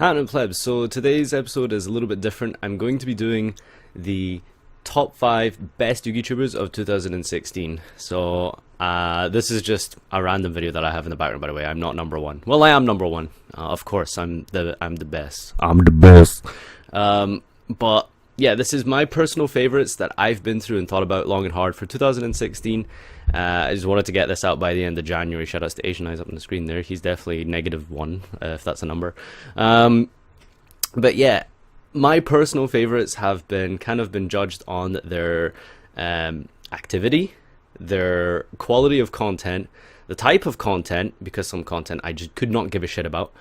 Howdy plebs, so today's episode is a little bit different. I'm going to be doing the top 5 best Yugitubers of 2016. So this is just a random video that I have in the background, by the way. I'm not number one. Well, I am number one. Of course, I'm the best. I'm the best. But yeah, this is my personal favorites that I've been through and thought about long and hard for 2016. I just wanted to get this out by the end of January. Shout out to Asian Eyes up on the screen there. He's definitely -1, if that's a number. But yeah, my personal favorites have been been judged on their activity, their quality of content, the type of content, because some content I just could not give a shit about.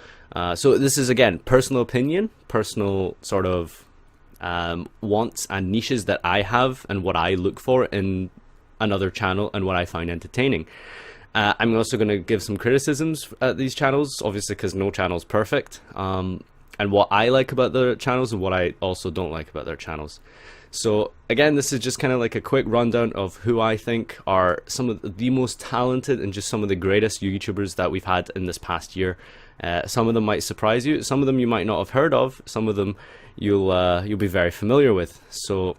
So this is, again, personal opinion, personal sort of wants and niches that I have and what I look for in another channel and what I find entertaining. I'm also going to give some criticisms at these channels, obviously, because no channel's perfect, and what I like about their channels and what I also don't like about their channels. So again, this is just kind of like a quick rundown of who I think are some of the most talented and just some of the greatest YouTubers that we've had in this past year. Some of them might surprise you, some of them you might not have heard of, some of them you'll be very familiar with. So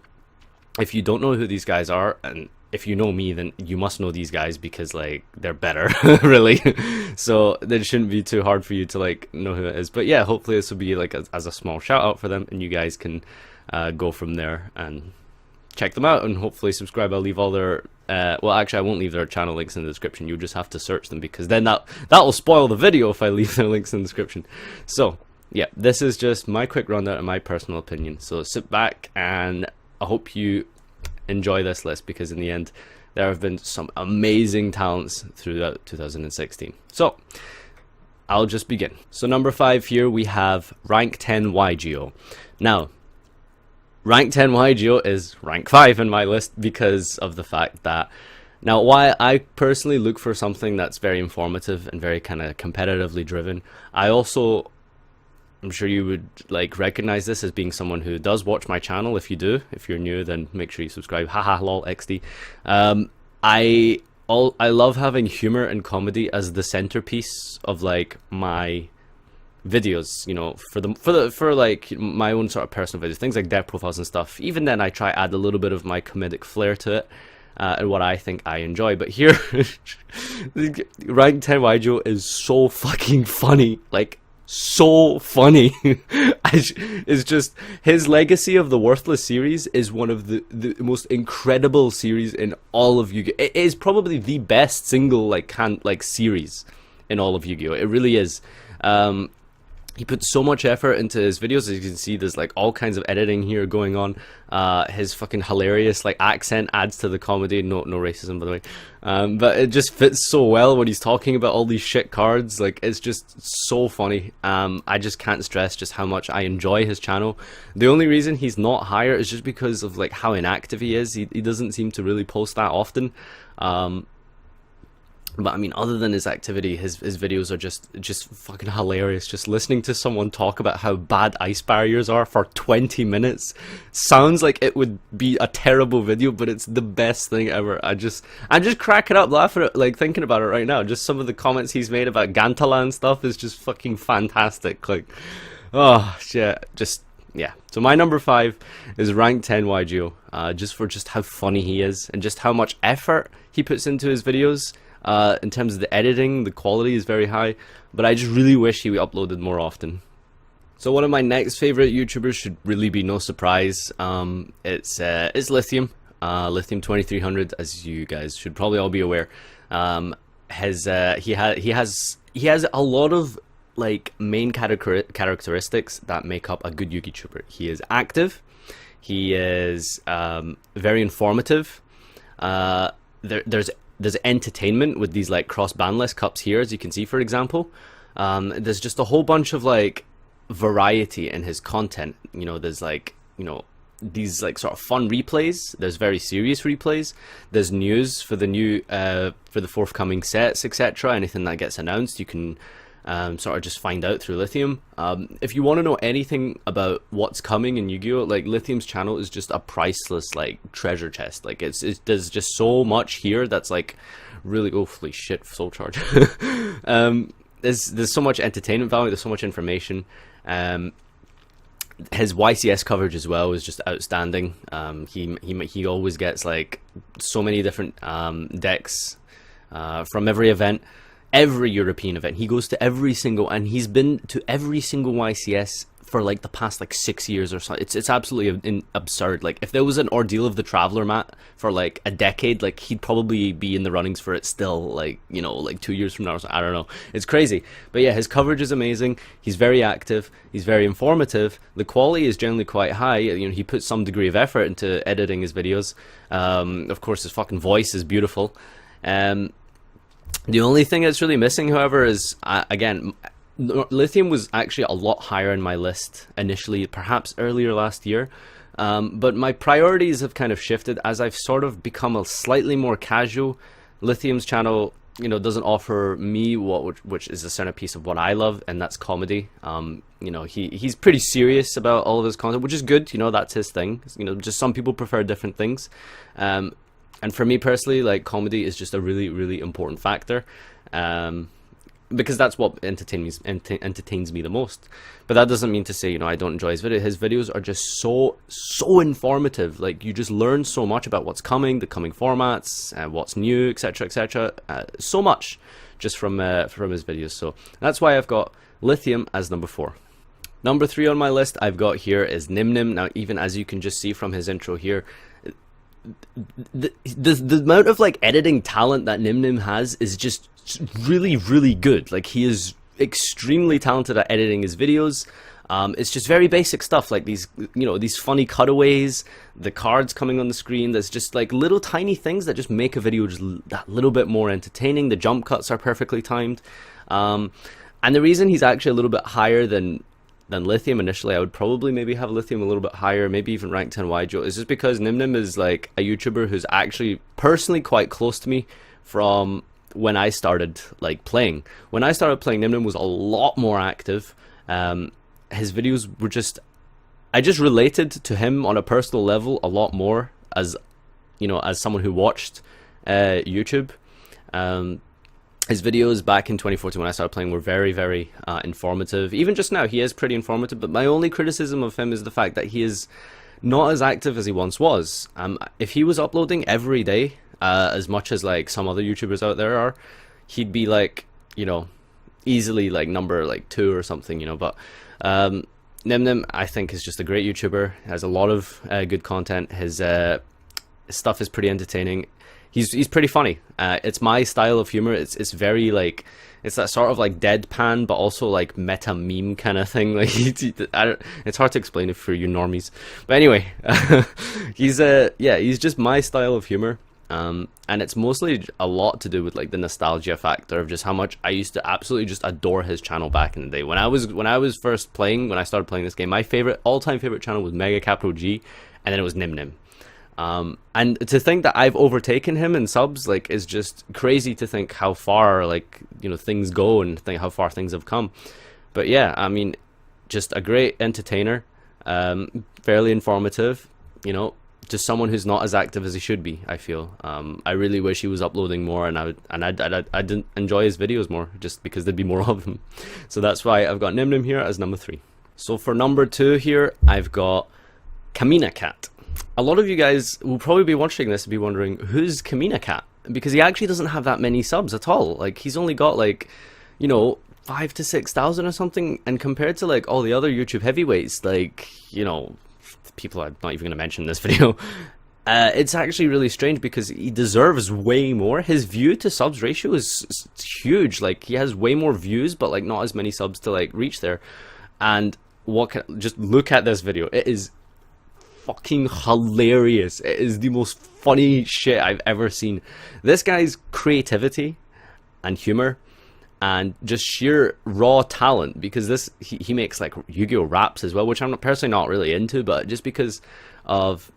if you don't know who these guys are, and if you know me, then you must know these guys, because like they're better really. So it shouldn't be too hard for you to like know who it is. But yeah, hopefully this will be like as a small shout out for them, and you guys can go from there and check them out and hopefully subscribe. I'll leave all their well, actually I won't leave their channel links in the description. You'll just have to search them, because then that will spoil the video if I leave their links in the description. So yeah, this is just my quick rundown and my personal opinion. So sit back and I hope you enjoy this list, because in the end there have been some amazing talents throughout 2016. So I'll just begin. So number 5 here we have rank 10 NYGeo. Now rank 10 NYGeo is rank 5 in my list because of the fact that, now why I personally look for something that's very informative and very kind of competitively driven. I'm sure you would like recognize this as being someone who does watch my channel. If you do, if you're new, then make sure you subscribe. Haha, lol, XD. I love having humor and comedy as the centerpiece of like my videos, you know, for like my own sort of personal videos, things like death profiles and stuff. Even then I try add a little bit of my comedic flair to it, and what I think I enjoy. But here rank 10 NYGeo is so fucking funny, like so funny. It's just, his legacy of the Worthless series is one of the most incredible series in all of Yu-Gi-Oh! It is probably the best single like series in all of Yu-Gi-Oh! It really is. He puts so much effort into his videos. As you can see, there's like all kinds of editing here going on. His fucking hilarious like accent adds to the comedy. No racism, by the way. But it just fits so well when he's talking about all these shit cards. Like, it's just so funny. I just can't stress just how much I enjoy his channel. The only reason he's not higher is just because of like how inactive he is. He doesn't seem to really post that often. But I mean, other than his activity, his videos are just fucking hilarious. Just listening to someone talk about how bad ice barriers are for 20 minutes sounds like it would be a terrible video, but it's the best thing ever. I'm just cracking up laughing at, like, thinking about it right now. Just some of the comments he's made about Gantala and stuff is just fucking fantastic. Like, oh shit, just yeah. So my number 5 is rank 10 NYGeo, just for just how funny he is and just how much effort he puts into his videos. In terms of the editing, the quality is very high, but I just really wish he uploaded more often. So one of my next favorite YouTubers should really be no surprise. It's Lithium, Lithium 2300, as you guys should probably all be aware. He has a lot of like main characteristics that make up a good YouTuber. He is active. He is very informative. There's entertainment with these like cross ban list cups here, as you can see, for example. There's just a whole bunch of like variety in his content. You know, there's like, you know, these like sort of fun replays. There's very serious replays. There's news for the new for the forthcoming sets, etc. Anything that gets announced, you can sort of just find out through Lithium. If you want to know anything about what's coming in Yu-Gi-Oh!, like, Lithium's channel is just a priceless like treasure chest. Like, there's just so much here that's like really, oh holy shit, soul charge. There's so much entertainment value, there's so much information, His YCS coverage as well is just outstanding. He always gets like so many different decks from every event, every European event. He goes to every single, and he's been to every single YCS for like the past like 6 years or so. It's absolutely absurd. Like if there was an Ordeal of the Traveler mat for like a decade, like he'd probably be in the runnings for it still, like, you know, like 2 years from now or so. I don't know, it's crazy. But yeah, his coverage is amazing. He's very active, he's very informative, the quality is generally quite high. You know, he puts some degree of effort into editing his videos. Of course his fucking voice is beautiful. The only thing that's really missing, however, is again, Lithium was actually a lot higher in my list initially, perhaps earlier last year, but my priorities have kind of shifted as I've sort of become a slightly more casual. Lithium's channel, you know, doesn't offer me which is the centerpiece of what I love, and that's comedy. You know, he's pretty serious about all of his content, which is good. You know, that's his thing. You know, just some people prefer different things, and for me personally, like, comedy is just a really, really important factor. Because that's what entertains me the most. But that doesn't mean to say, you know, I don't enjoy his videos. His videos are just so informative. Like, you just learn so much about what's coming, the coming formats, what's new, etc., etc. So much just from his videos. So that's why I've got Lithium as number 4. Number 3 on my list I've got here is Nimm. Now, even as you can just see from his intro here, the amount of like editing talent that Nimm has is just really, really good. Like, he is extremely talented at editing his videos. It's just very basic stuff, like these, you know, these funny cutaways, the cards coming on the screen. There's just like little tiny things that just make a video just that little bit more entertaining. The jump cuts are perfectly timed, and the reason he's actually a little bit higher than Lithium initially, I would probably maybe have Lithium a little bit higher, maybe even ranked NYGeo, is just because Nimm is like a YouTuber who's actually personally quite close to me from when I started like playing. When I started playing, Nimm was a lot more active. His videos were just, I just related to him on a personal level a lot more, as, you know, as someone who watched YouTube. His videos back in 2014 when I started playing were very, very informative. Even just now, he is pretty informative, but my only criticism of him is the fact that he is not as active as he once was. If he was uploading every day, as much as like some other YouTubers out there are, he'd be like, you know, easily like number like 2 or something, you know. But Nimm, I think, is just a great YouTuber. Has a lot of good content. His stuff is pretty entertaining. He's pretty funny. It's my style of humor. It's very like, it's that sort of like deadpan, but also like meta meme kind of thing. Like, it's hard to explain it for you normies. But anyway, he's just my style of humor. And it's mostly a lot to do with like the nostalgia factor of just how much I used to absolutely just adore his channel back in the day. When I was first playing, when I started playing this game, my all-time favorite channel was Mega Capital G, and then it was Nimm. And to think that I've overtaken him in subs, like, is just crazy to think how far, like, you know, things go, and think how far things have come. But yeah, I mean, just a great entertainer, fairly informative, you know, just someone who's not as active as he should be, I feel. I really wish he was uploading more, and I'd enjoy his videos more, just because there'd be more of them. So that's why I've got Nimm here as number 3. So for number 2 here, I've got Kamina Cat. A lot of you guys will probably be watching this and be wondering, who's Kamina Cat? Because he actually doesn't have that many subs at all. Like, he's only got like, you know, 5,000 to 6,000 or something, and compared to like all the other YouTube heavyweights, like, you know, people I'm not even going to mention in this video, it's actually really strange, because he deserves way more. His view to subs ratio is huge. Like, he has way more views, but like not as many subs to like reach there. And just look at this video. It is fucking hilarious. It is the most funny shit I've ever seen. This guy's creativity and humor and just sheer raw talent, because he makes like Yu-Gi-Oh raps as well, which I'm personally not really into, but just because of,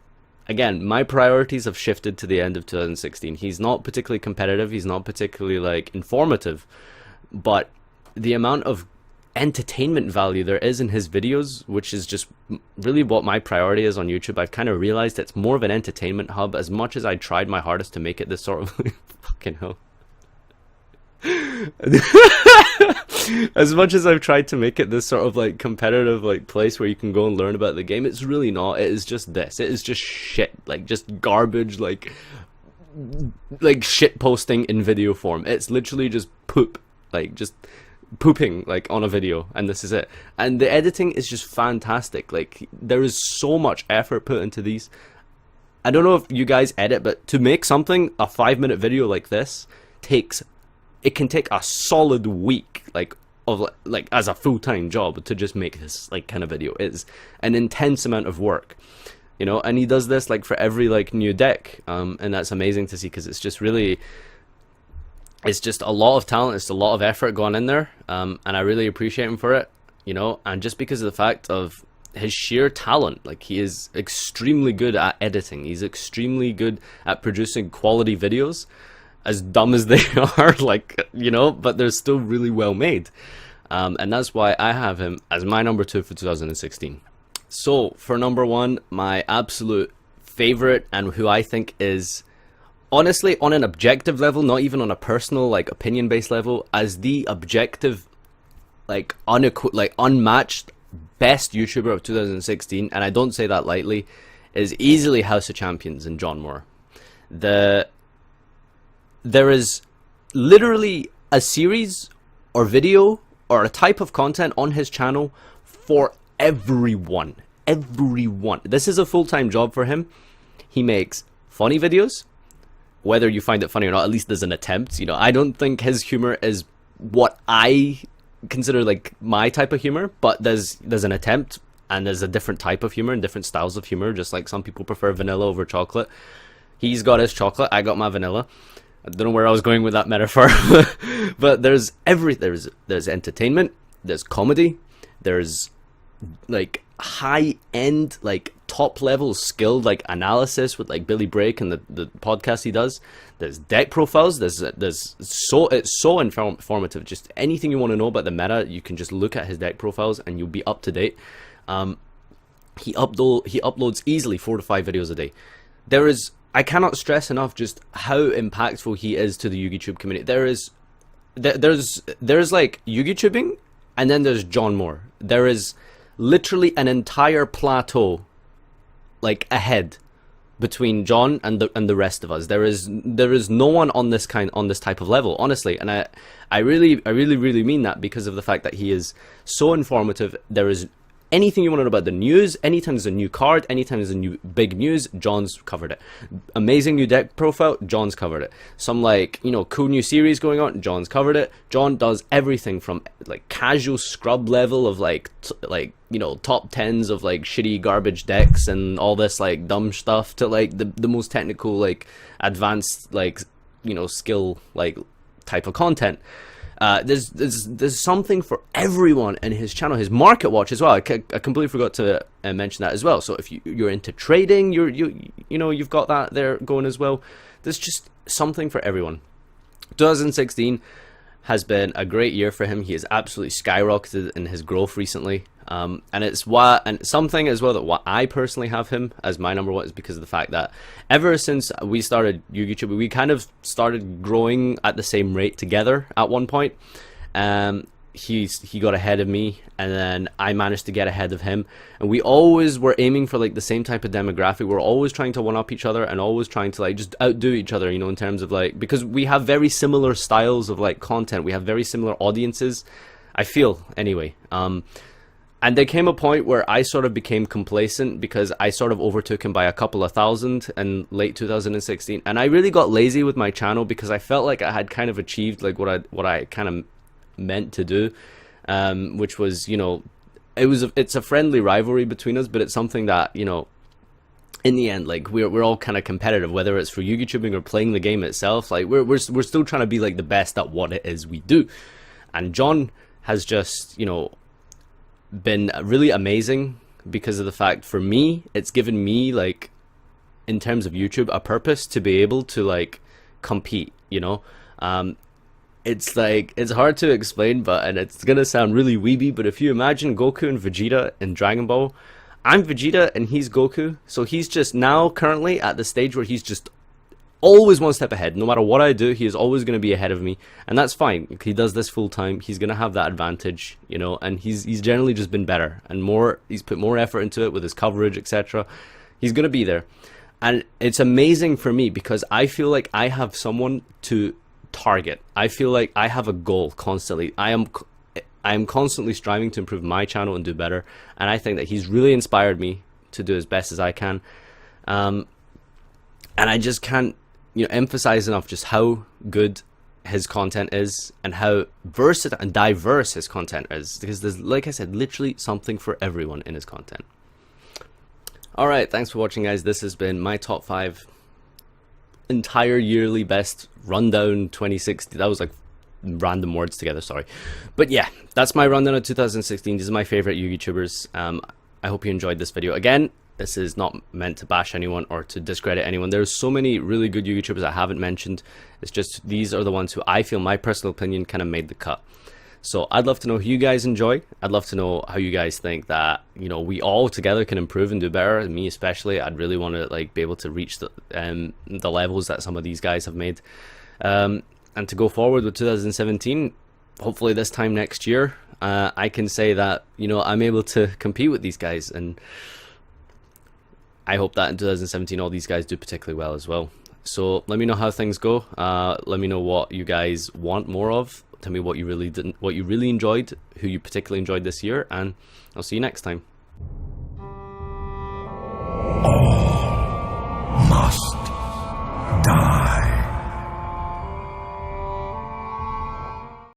again, my priorities have shifted to the end of 2016. He's not particularly competitive, he's not particularly like informative, but the amount of entertainment value there is in his videos, which is just really what my priority is on YouTube. I've kind of realized it's more of an entertainment hub, as much as I tried my hardest to make it this sort of fucking hell. As much as I've tried to make it this sort of like competitive like place where you can go and learn about the game, it's really not. It is just this. It is just shit, like just garbage, like shit posting in video form. It's literally just poop, like just pooping like on a video, and this is it. And the editing is just fantastic. Like there is so much effort put into these. I don't know if you guys edit, but to make something, a 5-minute video like this can take a solid week, like as a full-time job to just make this like kind of video. It's an intense amount of work, you know. And he does this like for every like new deck, and that's amazing to see, because it's just really, it's just a lot of talent, it's a lot of effort going in there, and I really appreciate him for it, you know. And just because of the fact of his sheer talent, like he is extremely good at editing, he's extremely good at producing quality videos, as dumb as they are, like, you know, but they're still really well made, and that's why I have him as my number 2 for 2016. So for number 1, my absolute favorite, and who I think is honestly on an objective level, not even on a personal like opinion based level, as the objective like unmatched best YouTuber of 2016, and I don't say that lightly, is easily House of Champions and John Moore. There is literally a series or video or a type of content on his channel for everyone. Everyone. This is a full-time job for him. He makes funny videos. Whether you find it funny or not, at least there's an attempt. You know, I don't think his humor is what I consider like my type of humor, but there's an attempt, and there's a different type of humor and different styles of humor, just like some people prefer vanilla over chocolate. He's got his chocolate, I got my vanilla. I don't know where I was going with that metaphor. But there's entertainment, there's comedy, there's like high-end, like top-level skilled like analysis with like Billy Brake and the podcast he does. There's deck profiles. It's so informative. Just anything you want to know about the meta, you can just look at his deck profiles and you'll be up to date. He uploads easily 4 to 5 videos a day. I cannot stress enough just how impactful he is to the Yugitube community. There's like Yugitubing, and then there's John Moore. There is literally an entire plateau like ahead between John and the rest of us. There is no one on this type of level, honestly, and I really mean that, because of the fact that he is so informative. There is anything you want to know about the news, anytime there's a new card, anytime there's a new big news, John's covered it. Amazing new deck profile, John's covered it. Some like, you know, cool new series going on, John's covered it. John does everything from like casual scrub level of like you know, top 10s of like shitty garbage decks and all this like dumb stuff, to like the most technical like advanced like, you know, skill like type of content. There's something for everyone in his channel. His market watch as well. I completely forgot to mention that as well. So if you're into trading, you know, you've got that there going as well. There's just something for everyone. 2016 has been a great year for him. He has absolutely skyrocketed in his growth recently. And something as well that why I personally have him as my number 1 is because of the fact that ever since we started YouTube, we kind of started growing at the same rate together at one point. He got ahead of me, and then I managed to get ahead of him, and we always were aiming for like the same type of demographic. We're always trying to one up each other and always trying to like just outdo each other, you know, in terms of like, because we have very similar styles of like content, we have very similar audiences, I feel, anyway. And there came a point where I sort of became complacent, because I sort of overtook him by a couple of thousand in late 2016, and I really got lazy with my channel, because I felt like I had kind of achieved like what I kind of meant to do, which was, you know, it's a friendly rivalry between us, but it's something that, you know, in the end, like we're all kind of competitive, whether it's for Yugitubing or playing the game itself. Like we're still trying to be like the best at what it is we do, and John has just, you know, been really amazing, because of the fact, for me, it's given me like, in terms of YouTube, a purpose to be able to like compete, you know. It's like, it's hard to explain, and it's gonna sound really weeby, but if you imagine Goku and Vegeta in Dragon Ball, I'm Vegeta and he's Goku, so he's just now currently at the stage where he's just always one step ahead. No matter what I do, he is always going to be ahead of me, and that's fine. He does this full time. He's going to have that advantage, you know, and he's generally just been better and more. He's put more effort into it with his coverage, etc. He's going to be there, and it's amazing for me because I feel like I have someone to target. I feel like I have a goal constantly. I am constantly striving to improve my channel and do better, and I think that he's really inspired me to do as best as I can. And I just can't, you know, emphasize enough just how good his content is and how versatile and diverse his content is, because there's, like I said, literally something for everyone in his content. Alright, thanks for watching, guys. This has been my top 5 entire yearly best rundown 2016. That was like random words together, sorry. But yeah, that's my rundown of 2016. These are my favorite Yugitubers. I hope you enjoyed this video. Again, this is not meant to bash anyone or to discredit anyone. There's so many really good YouTubers I haven't mentioned. It's just these are the ones who I feel, my personal opinion, kind of made the cut. So I'd love to know who you guys enjoy. I'd love to know how you guys think that, you know, we all together can improve and do better. Me especially, I'd really want to like be able to reach the levels that some of these guys have made. And to go forward with 2017, hopefully this time next year, I can say that, you know, I'm able to compete with these guys, and I hope that in 2017 all these guys do particularly well as well. So let me know how things go. Let me know what you guys want more of. Tell me what you really didn't, what you really enjoyed, who you particularly enjoyed this year, and I'll see you next time.